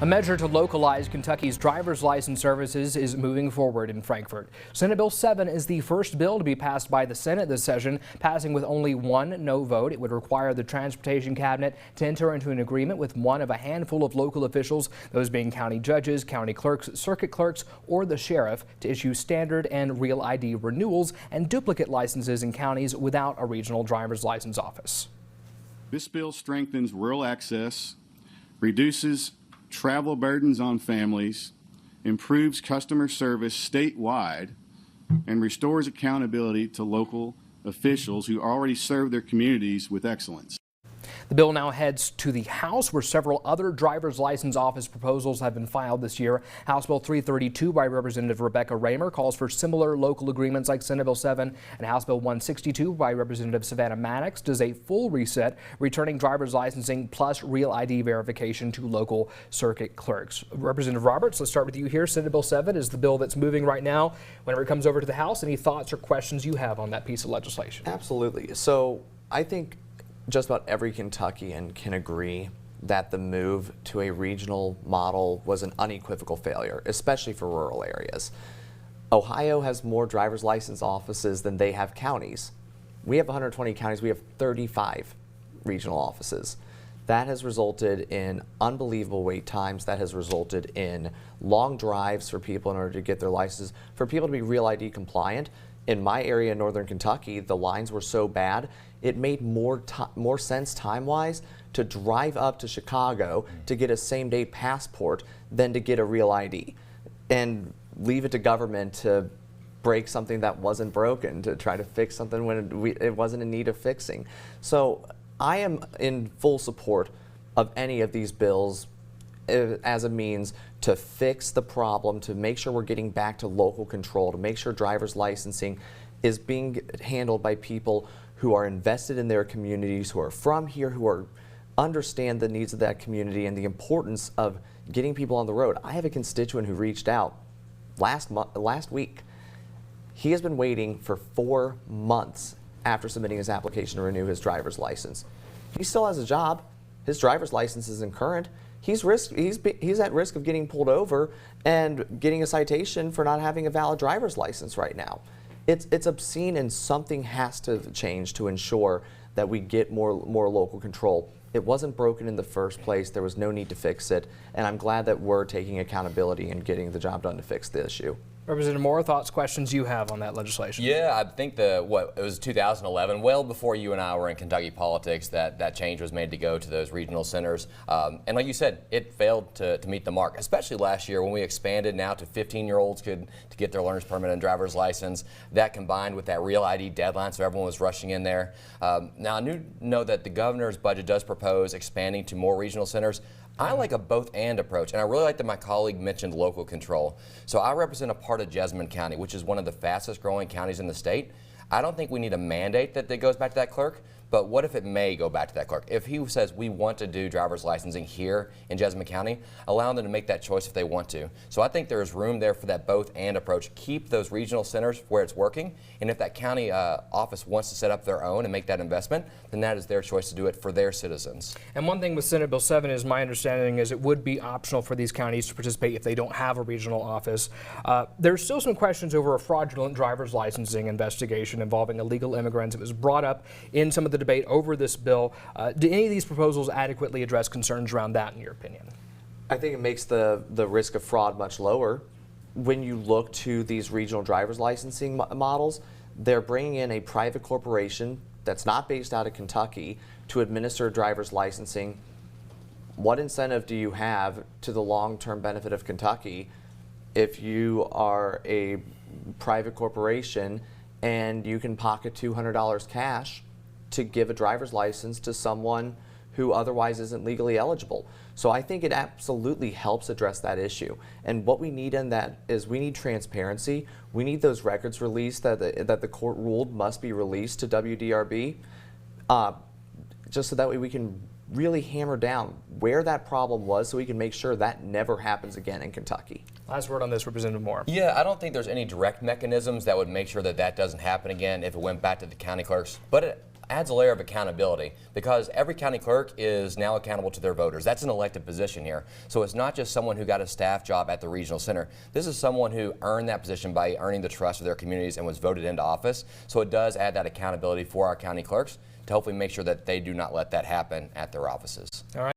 A measure to localize Kentucky's driver's license services is moving forward in Frankfort. Senate Bill 7 is the first bill to be passed by the Senate this session, passing with only one no vote. It would require the Transportation Cabinet to enter into an agreement with one of a handful of local officials, those being county judges, county clerks, circuit clerks, or the sheriff, to issue standard and real ID renewals and duplicate licenses in counties without a regional driver's license office. This bill strengthens rural access, reduces travel burdens on families, improves customer service statewide, and restores accountability to local officials who already serve their communities with excellence. The bill now heads to the House, where several other driver's license office proposals have been filed this year. House Bill 332 by Representative Rebecca Raymer calls for similar local agreements like Senate Bill 7, and House Bill 162 by Representative Savannah Maddox does a full reset, returning driver's licensing plus real ID verification to local circuit clerks. Representative Roberts, let's start with you here. Senate Bill 7 is the bill that's moving right now. Whenever it comes over to the House, any thoughts or questions you have on that piece of legislation? Absolutely. So I think just about every Kentuckian can agree that the move to a regional model was an unequivocal failure, especially for rural areas. Ohio has more driver's license offices than they have counties. We have 120 counties, we have 35 regional offices. That has resulted in unbelievable wait times. That has resulted in long drives for people in order to get their licenses, for people to be real ID compliant. In my area in northern Kentucky, the lines were so bad, it made more sense time-wise to drive up to Chicago to get a same-day passport than to get a real ID, and leave it to government to break something that wasn't broken, to try to fix something when it wasn't in need of fixing. So I am in full support of any of these bills as a means to fix the problem, to make sure we're getting back to local control, to make sure driver's licensing is being handled by people who are invested in their communities, who are from here, who understand the needs of that community and the importance of getting people on the road. I have a constituent who reached out last week. He has been waiting for 4 months after submitting his application to renew his driver's license. He still has a job. His driver's license isn't current. He's at risk of getting pulled over and getting a citation for not having a valid driver's license right now. It's obscene, and something has to change to ensure that we get more local control. It wasn't broken in the first place. There was no need to fix it, and I'm glad that we're taking accountability and getting the job done to fix the issue. Representative Moore, thoughts, questions you have on that legislation? Yeah, I think it was 2011, well before you and I were in Kentucky politics, that change was made to go to those regional centers. And like you said, it failed to meet the mark, especially last year when we expanded now to 15-year-olds to get their learner's permit and driver's license. That combined with that real ID deadline, so everyone was rushing in there. Now, I know that the governor's budget does propose expanding to more regional centers. I like a both-and approach, and I really like that my colleague mentioned local control. So I represent a part of Jessamine County, which is one of the fastest-growing counties in the state. I don't think we need a mandate that it goes back to that clerk, but what if it may go back to that clerk? If he says we want to do driver's licensing here in Jessamine County, allow them to make that choice if they want to. So I think there's room there for that both-and approach. Keep those regional centers where it's working, and if that county office wants to set up their own and make that investment, then that is their choice to do it for their citizens. And one thing with Senate Bill 7 is my understanding is it would be optional for these counties to participate if they don't have a regional office. There's still some questions over a fraudulent driver's licensing investigation involving illegal immigrants. It was brought up in some of the debate over this bill. Do any of these proposals adequately address concerns around that, in your opinion? I think it makes the risk of fraud much lower. When you look to these regional driver's licensing models, they're bringing in a private corporation that's not based out of Kentucky to administer driver's licensing. What incentive do you have to the long-term benefit of Kentucky if you are a private corporation and you can pocket $200 cash to give a driver's license to someone who otherwise isn't legally eligible? So I think it absolutely helps address that issue. And what we need in that is we need transparency. We need those records released that the court ruled must be released to WDRB, just so that way we can really hammer down where that problem was so we can make sure that never happens again in Kentucky. Last word on this, Representative Moore. Yeah, I don't think there's any direct mechanisms that would make sure that doesn't happen again if it went back to the county clerks. But adds a layer of accountability because every county clerk is now accountable to their voters. That's an elected position here. So it's not just someone who got a staff job at the regional center. This is someone who earned that position by earning the trust of their communities and was voted into office. So it does add that accountability for our county clerks to hopefully make sure that they do not let that happen at their offices. All right.